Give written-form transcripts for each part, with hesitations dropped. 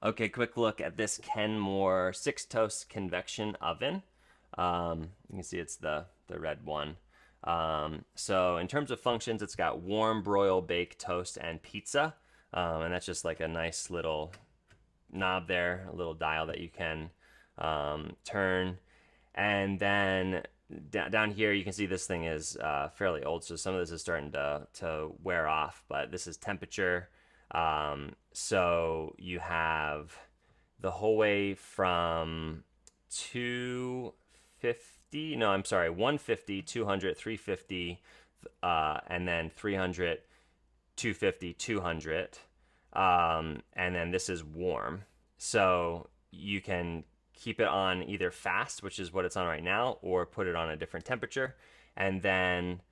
Okay, quick look at this Kenmore 6-toast convection oven. You can see it's the red one. So in terms of functions, it's got warm, broil, bake, toast, and pizza. And that's just like a nice little knob there, a little dial that you can turn. And then down here, you can see this thing is fairly old, so some of this is starting to wear off. But this is temperature. So you have the whole way from 250, no, I'm sorry, 150, 200, 350, and then 300, 250, 200. And then this is warm. So you can keep it on either fast, which is what it's on right now, or put it on a different temperature. And then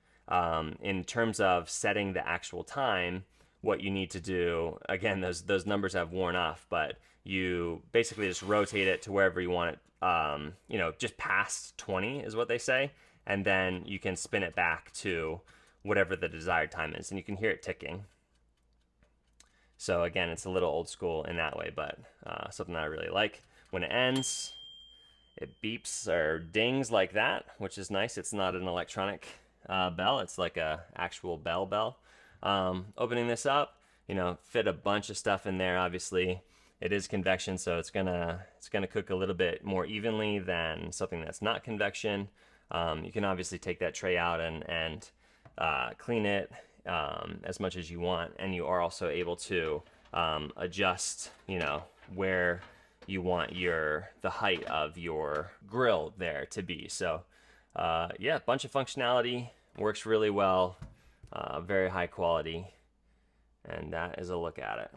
in terms of setting the actual time, what you need to do, again, those numbers have worn off, but you basically just rotate it to wherever you want it, just past 20 is what they say. And then you can spin it back to whatever the desired time is. And you can hear it ticking. So again, it's a little old school in that way, but something I really like. When it ends, it beeps or dings like that, which is nice. It's not an electronic bell. It's like a actual bell. Opening this up, fit a bunch of stuff in there. Obviously, it is convection, so it's gonna cook a little bit more evenly than something that's not convection. You can obviously take that tray out and clean it as much as you want, and you are also able to adjust, where you want the height of your grill there to be. So yeah, a bunch of functionality, works really well, very high quality, and that is a look at it.